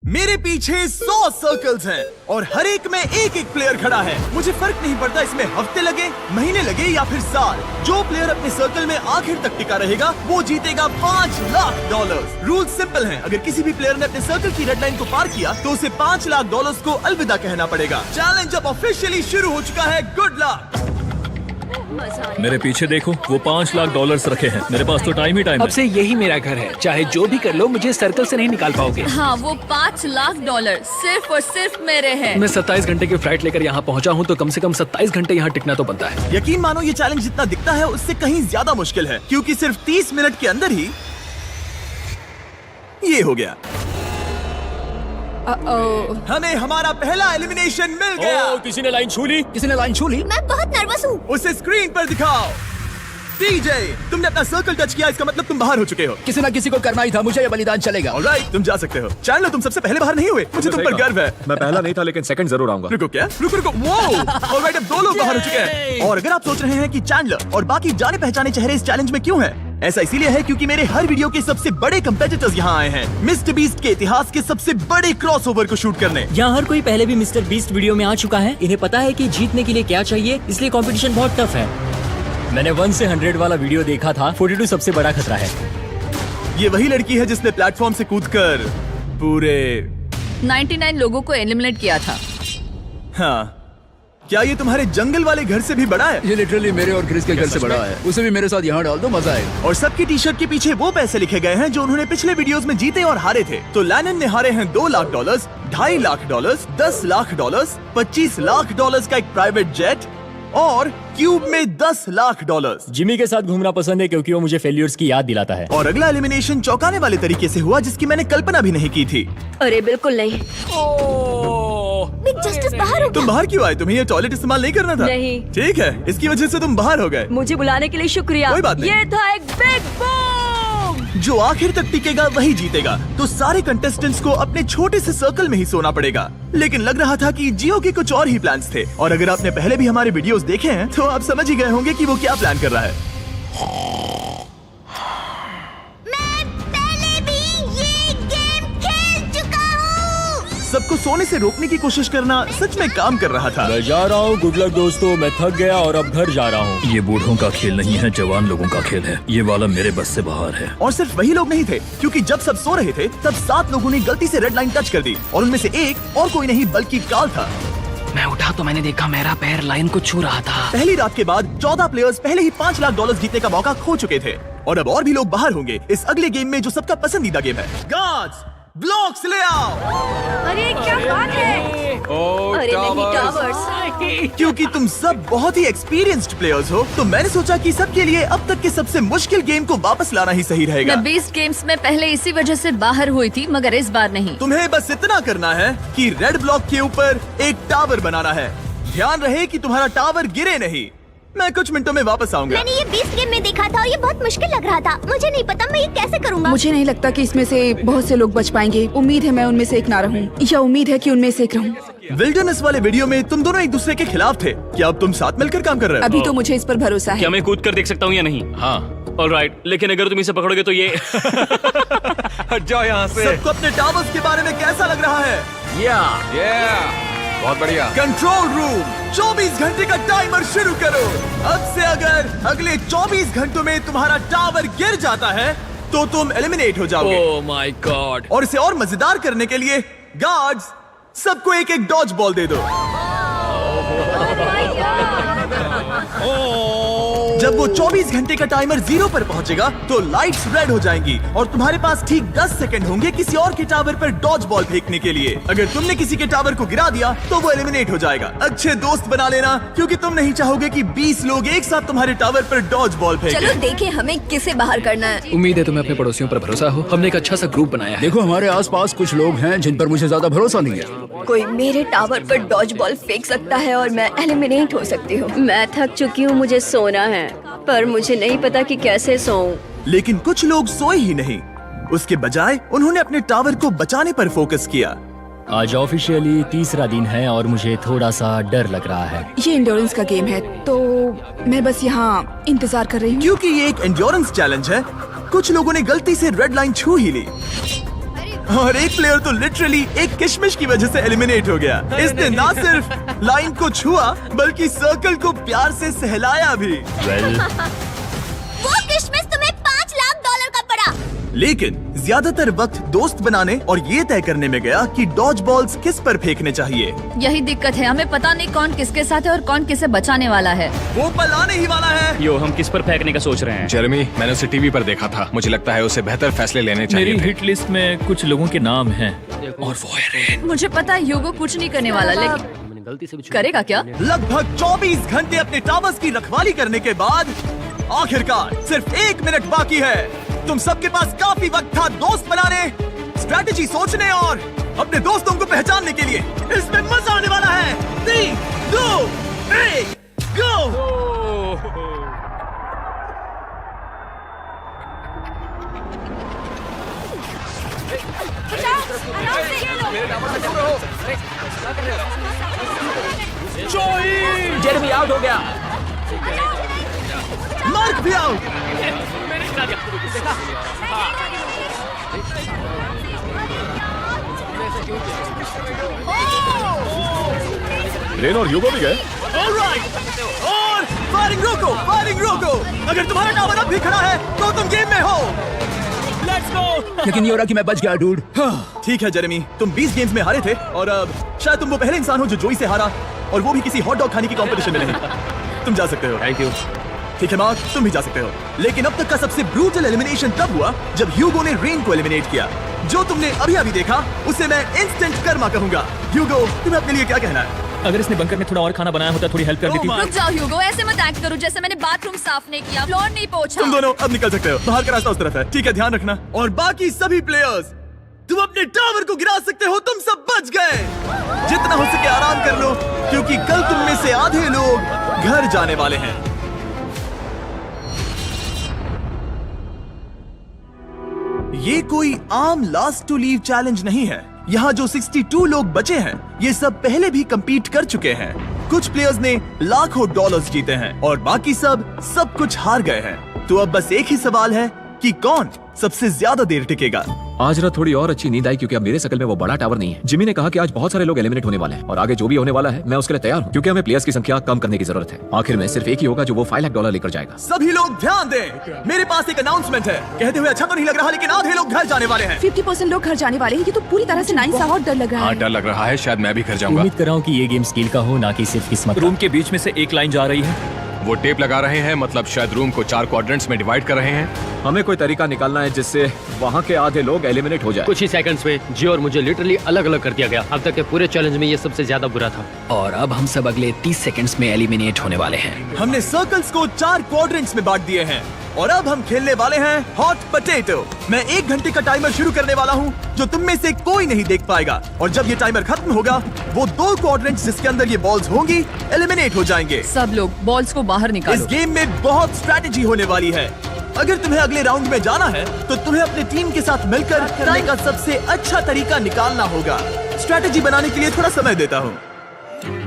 मेरे पीछे 100 सर्कल्स हैं और हर एक में एक एक प्लेयर खड़ा है। मुझे फर्क नहीं पड़ता इसमें हफ्ते लगे, महीने लगे या फिर साल। जो प्लेयर अपने सर्कल में आखिर तक टिका रहेगा वो जीतेगा $5 लाख। रूल सिंपल हैं। अगर किसी भी प्लेयर ने अपने सर्कल की रेड लाइन को पार किया तो उसे $5 लाख को अलविदा कहना पड़ेगा। चैलेंज अब ऑफिशियली शुरू हो चुका है। Good luck. मेरे पीछे देखो, वो $5 लाख रखे हैं। मेरे पास तो टाइम ही टाइम है। अब से यही मेरा घर है। चाहे जो भी कर लो, मुझे सर्कल से नहीं निकाल पाओगे। हाँ, वो $5 लाख सिर्फ और सिर्फ मेरे हैं। मैं 27 घंटे की फ्लाइट लेकर यहाँ पहुँचा हूँ तो कम से कम 27 घंटे यहाँ टिकना तो बनता है। यकीन मानो ये चैलेंज जितना दिखता है उससे कहीं ज्यादा मुश्किल है, क्योंकि सिर्फ 30 मिनट के अंदर ही ये हो गया। हमें हमारा पहला एलिमिनेशन मिल गया। किसी ने लाइन छू ली। मैं बहुत नर्वस हूँ। उसे स्क्रीन पर दिखाओ। टीजे, तुमने अपना सर्कल टच किया, इसका मतलब तुम बाहर हो चुके हो। किसी न किसी को करना ही था, मुझे ये बलिदान चलेगा। ऑलराइट, तुम जा सकते हो। चैनल, तुम सबसे पहले बाहर नहीं हुए, मुझे तुम पर गर्व है। मैं पहला नहीं था लेकिन सेकंड जरूर आऊंगा। रुको क्या? रुको। वो ऑलराइट, अब 2 लोग बाहर हो चुके हैं। और अगर आप सोच रहे हैं कि चैंडलर और बाकी जाने पहचाने चेहरे इस चैलेंज में क्यों हैं, ऐसा इसीलिए है क्योंकि मेरे हर वीडियो के सबसे बड़े कंपेटिटर्स यहाँ आए हैं, मिस्टर बीस्ट के इतिहास के सबसे बड़े क्रॉसओवर को शूट करने। यहाँ हर कोई पहले भी मिस्टर बीस्ट वीडियो में आ चुका है। इन्हें पता है कि जीतने के लिए क्या चाहिए, इसलिए कंपटीशन बहुत टफ है। मैंने 1 से 100 वाला वीडियो देखा था। 42 सबसे बड़ा खतरा है। ये वही लड़की है जिसने प्लेटफॉर्म से कूदकर पूरे 99 लोगों को एलिमिनेट किया था। हाँ, क्या ये तुम्हारे जंगल वाले घर से भी बड़ा है? ये लिटरली मेरे और क्रिस के घर से बड़ा है। उसे भी मेरे साथ यहाँ डाल दो, मजा आएगा। और सबकी टी शर्ट के पीछे वो पैसे लिखे गए हैं जो उन्होंने पिछले वीडियोस में जीते और हारे थे। तो लैनन ने हारे हैं $2 लाख, $2.5 लाख, $10 लाख, $25 लाख का एक प्राइवेट जेट और क्यूब में $10 लाख। जिमी के साथ घूमना पसंद है क्योंकि वो मुझे फेलियर्स की याद दिलाता है। और अगला एलिमिनेशन चौंकाने वाले तरीके से हुआ जिसकी मैंने कल्पना भी नहीं की थी। अरे बिल्कुल नहीं। बिग जस्टिस बाहर हो तुम बाहर क्यों आए? तुम्हें ये टॉयलेट इस्तेमाल नहीं करना था? नहीं। ठीक है, इसकी वजह से तुम बाहर हो गए। मुझे बुलाने के लिए शुक्रिया। कोई बात नहीं। ये था एक बिग बूम। जो आखिर तक टिकेगा वही जीतेगा। तो सारे कंटेस्टेंट्स को अपने छोटे से सर्कल में ही सोना पड़ेगा। लेकिन लग रहा था कि जियो के कुछ और ही प्लान्स थे। और अगर आपने पहले भी हमारे वीडियोस देखे हैं तो आप समझ ही गए होंगे कि वो क्या प्लान कर रहा है। सबको सोने से रोकने की कोशिश करना सच में काम कर रहा था। मैं जा रहा हूँ। गुड लक दोस्तों, मैं थक गया और अब घर जा रहा हूँ। ये बूढ़ों का खेल नहीं है, जवान लोगों का खेल है। ये वाला मेरे बस से बाहर है। और सिर्फ वही लोग नहीं थे, क्योंकि जब सब सो रहे थे तब 7 लोगों ने गलती से रेड लाइन टच कर दी और उनमें से एक और कोई नहीं बल्कि काल था। मैं उठा तो मैंने देखा मेरा पैर लाइन को छू रहा था। पहली रात के बाद 14 प्लेयर्स पहले ही $5 लाख जीतने का मौका खो चुके थे और अब और भी लोग बाहर होंगे इस अगले गेम में जो सबका पसंदीदा गेम है। गार्ड्स, ब्लॉक्स ले आओ। अरे क्या बात है? अरे नहीं, टावर्स। क्योंकि तुम सब बहुत ही एक्सपीरियंस्ड प्लेयर्स हो तो मैंने सोचा कि सबके लिए अब तक के सबसे मुश्किल गेम को वापस लाना ही सही रहेगा। मैं 20 गेम्स में पहले इसी वजह से बाहर हुई थी, मगर इस बार नहीं। तुम्हें बस इतना करना है कि रेड ब्लॉक के ऊपर एक टावर बनाना है। ध्यान रहे कि तुम्हारा टावर गिरे नहीं। मैं कुछ मिनटों में वापस आऊंगा। मैंने ये 20 गेम में देखा था और ये बहुत मुश्किल लग रहा था। मुझे नहीं पता मैं ये कैसे करूँगा। मुझे नहीं लगता कि इसमें से बहुत से लोग बच पाएंगे। उम्मीद है मैं उनमें से एक ना रहूं, या उम्मीद है कि उनमें से एक रहूं। विल्डरनेस वाले वीडियो में तुम दोनों एक दूसरे के खिलाफ थे। क्या अब तुम साथ मिलकर काम कर रहे हो? अभी तो मुझे इस पर भरोसा है। क्या मैं कूद कर देख सकता हूँ या नहीं? हाँ। ऑलराइट, लेकिन अगर तुम इसे पकड़ोगे तो ये हट जाओ यहाँ से। सबको अपने टावर्स के बारे में कैसा लग रहा है? बहुत बढ़िया। कंट्रोल रूम, 24 घंटे का टाइमर शुरू करो। अब से अगर अगले 24 घंटों में तुम्हारा टावर गिर जाता है तो तुम एलिमिनेट हो जाओगे। Oh my God. और इसे और मजेदार करने के लिए गार्ड्स, सबको एक एक डॉज बॉल दे दो। जब वो 24 घंटे का टाइमर 0 पर पहुंचेगा तो लाइट्स रेड हो जाएंगी और तुम्हारे पास ठीक 10 सेकंड होंगे किसी और के टावर पर डॉज बॉल फेंकने के लिए। अगर तुमने किसी के टावर को गिरा दिया तो वो एलिमिनेट हो जाएगा। अच्छे दोस्त बना लेना, क्योंकि तुम नहीं चाहोगे कि 20 लोग एक साथ तुम्हारे टावर पर डॉज बॉल फेंकें। चलो देखें हमें किसे बाहर करना है। उम्मीद है तुम्हें अपने पड़ोसियों पर भरोसा हो। हमने एक अच्छा सा ग्रुप बनाया है। देखो हमारे आसपास कुछ लोग हैं जिन पर मुझे ज्यादा भरोसा नहीं है। कोई मेरे टावर पर डॉज बॉल फेंक सकता है और मैं एलिमिनेट हो सकती हूँ। मैं थक चुकी हूँ, मुझे सोना है, पर मुझे नहीं पता कि कैसे सोऊं। लेकिन कुछ लोग सोए ही नहीं, उसके बजाय उन्होंने अपने टावर को बचाने पर फोकस किया। आज ऑफिशियली तीसरा दिन है और मुझे थोड़ा सा डर लग रहा है। ये इंडोरेंस का गेम है तो मैं बस यहाँ इंतजार कर रही हूँ। क्योंकि ये एक एंड्योरेंस चैलेंज है, कुछ लोगों ने गलती से रेड लाइन छू ही ली। और एक प्लेयर तो लिटरली एक किशमिश की वजह से एलिमिनेट हो गया। इसने ना सिर्फ लाइन को छुआ बल्कि सर्कल को प्यार से सहलाया भी। वो किशमिश तुम्हें $5 लाख का पड़ा। लेकिन ज्यादातर वक्त दोस्त बनाने और ये तय करने में गया कि डॉज बॉल्स किस पर फेंकने चाहिए। यही दिक्कत है, हमें पता नहीं कौन किसके साथ है और कौन किसे बचाने वाला है। वो पल आने ही वाला है। यो, हम किस पर फेंकने का सोच रहे हैं? जेरेमी, मैंने उसे टीवी पर देखा था। मुझे लगता है उसे बेहतर फैसले लेने चाहिए मेरी थे। हिट लिस्ट में कुछ लोगों के नाम हैं और वो है रेन। मुझे पता है ह्यूगो कुछ नहीं करने वाला, लेकिन करेगा क्या? लगभग 24 घंटे अपने टावर्स की रखवाली करने के बाद आखिरकार सिर्फ 1 मिनट बाकी है। तुम सबके पास काफी वक्त था दोस्त बनाने, स्ट्रैटेजी सोचने और अपने दोस्तों को पहचानने के लिए। इसमें मजा आने वाला है। 3, 2, 1, गो! जेरेमी आउट हो गया। मार्क भी आउट। रेन और ह्यूगो भी गए। ऑलराइट, और फायरिंग रोको, फायरिंग रोको। अगर तुम्हारा टावर अब भी खड़ा है तो तुम गेम में हो। Let's go. लेकिन ये हो रहा कि मैं बच गया डूड। ठीक है जेरेमी, तुम 20 गेम्स में हारे थे और अब शायद तुम वो पहले इंसान हो जो जोई से हारा, और वो भी किसी हॉट डॉग खाने की कंपटीशन में नहीं। तुम जा सकते हो। Thank you. ठीक है मार्क, तुम भी जा सकते हो। लेकिन अब तक का सबसे ब्रूटल एलिमिनेशन तब हुआ जब ह्यूगो ने रेन को एलिमिनेट किया। जो तुमने अभी अभी देखा उसे मैं इंस्टेंट कर्मा कहूंगा। ह्यूगो, तुम्हें अपने लिए क्या कहना है? अगर इसने बंकर में थोड़ा और खाना बनाया होता थोड़ी हेल्प कर देती। रुक जाओ ह्यूगो, ऐसे मत एक्ट करो जैसे मैंने बाथरूम साफ नहीं किया, फ्लोर नहीं पोंछा। तुम दोनों अब निकल सकते हो। बाहर का रास्ता उस तरफ है। ठीक है, ध्यान रखना। और बाकी सभी प्लेयर्स, तुम अपने टावर को गिरा सकते हो। तुम सब बच गए। जितना हो सके आराम कर लो, क्योंकि कल तुम में से आधे लोग घर जाने वाले हैं। ये कोई आम लास्ट टू लीव चैलेंज नहीं है। यहाँ जो 62 लोग बचे हैं, ये सब पहले भी compete कर चुके हैं। कुछ प्लेयर्स ने लाखों डॉलर्स जीते हैं और बाकी सब कुछ हार गए हैं। तो अब बस एक ही सवाल है कि कौन सबसे ज्यादा देर टिकेगा। आज रात थोड़ी और अच्छी नींद आई क्योंकि अब मेरे शकल में वो बड़ा टावर नहीं है। जिमी ने कहा कि आज बहुत सारे लोग एलिमिनेट होने वाले हैं और आगे जो भी होने वाला है मैं उसके लिए तैयार हूँ, क्योंकि हमें प्लेयर्स की संख्या कम करने की जरूरत है। आखिर में सिर्फ एक ही होगा जो वो $5 लाख लेकर जाएगा। सभी लोग ध्यान दें, मेरे पास एक अनाउंसमेंट है। कहते हुए अच्छा तो नहीं लग रहा, लेकिन आधे लोग घर जाने वाले हैं। 50% लोग घर जाने वाले हैं। ये तो पूरी तरह से नाइंसाफ और डर लग रहा हाँ, है। डर लग रहा है। शायद मैं भी घर जाऊंगा। उम्मीद कर रहा हूँ कि ये गेम स्किल का हो, ना कि सिर्फ किस्मत का। रूम के बीच में से एक लाइन जा रही है। वो टेप लगा रहे हैं, मतलब शायद रूम को 4 क्वाड्रेंट्स में डिवाइड कर रहे हैं। हमें कोई तरीका निकालना है जिससे वहाँ के आधे लोग एलिमिनेट हो जाए। कुछ ही सेकंड्स में जी और मुझे लिटरली अलग अलग कर दिया गया। अब तक के पूरे चैलेंज में ये सबसे ज्यादा बुरा था। और अब हम सब अगले 30 सेकंड्स में एलिमिनेट होने वाले हैं। हमने सर्कल्स को 4 क्वाड्रेंट्स में बांट दिए हैं और अब हम खेलने वाले हैं हॉट पोटैटो। मैं 1 घंटे का टाइमर शुरू करने वाला हूँ जो तुम में से कोई नहीं देख पाएगा, और जब ये टाइमर खत्म होगा वो 2 क्वाड्रेंट्स जिसके अंदर ये बॉल्स होंगी एलिमिनेट हो जाएंगे। सब लोग बॉल्स को बाहर इस निकालो। गेम में बहुत स्ट्रैटेजी होने वाली है। अगर तुम्हें अगले राउंड में जाना है तो तुम्हें अपनी टीम के साथ मिलकर करने का सबसे अच्छा तरीका निकालना होगा। स्ट्रैटेजी बनाने के लिए थोड़ा समय देता हूँ।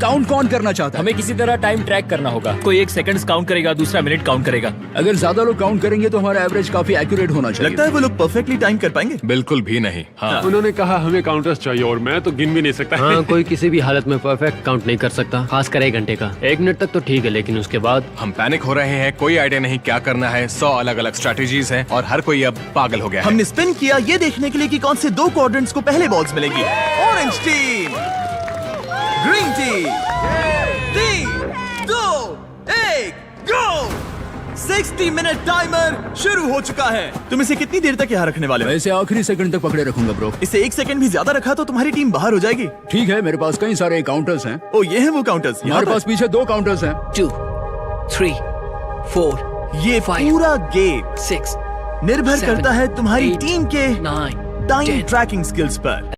काउंट कौन करना चाहता है? हमें किसी तरह टाइम ट्रैक करना होगा। कोई 1 सेकंड्स काउंट करेगा, दूसरा मिनट काउंट करेगा। अगर ज्यादा लोग काउंट करेंगे तो हमारा एवरेज काफी एक्यूरेट होना चाहिए। लगता है वो लोग परफेक्टली टाइम कर पाएंगे। बिल्कुल भी नहीं। हाँ, उन्होंने कहा हमें काउंटर्स चाहिए और मैं तो गिन भी नहीं सकता। हाँ, कोई किसी भी हालत में परफेक्ट काउंट नहीं कर सकता, खासकर 1 घंटे का। 1 मिनट तक तो ठीक है, लेकिन उसके बाद हम पैनिक हो रहे हैं। कोई आइडिया नहीं क्या करना है। 100 अलग अलग स्ट्रैटेजीज हैं और हर कोई अब पागल हो गया है। हमने स्पिन किया ये देखने के लिए कि कौन से 2 क्वाड्रेंट्स को पहले बॉल्स मिलेंगी। Orange team, green team. 3, 2, 1, गो! 60 मिनट टाइमर शुरू हो चुका है। तुम इसे कितनी देर तक यहाँ रखने वाले हो? मैं इसे आखिरी सेकंड तक पकड़े रखूंगा ब्रो। इसे 1 सेकंड भी ज्यादा रखा तो तुम्हारी टीम बाहर हो जाएगी। ठीक है, मेरे पास कई सारे काउंटर्स हैं। ओ, ये है वो काउंटर्स। हमारे पास पीछे 2 काउंटर्स हैं। 2, 3, 4, ये 5, पूरा गेम 6 निर्भर 7, करता है तुम्हारी 8, टीम के 9, टाइम 10। ट्रैकिंग स्किल्स पर।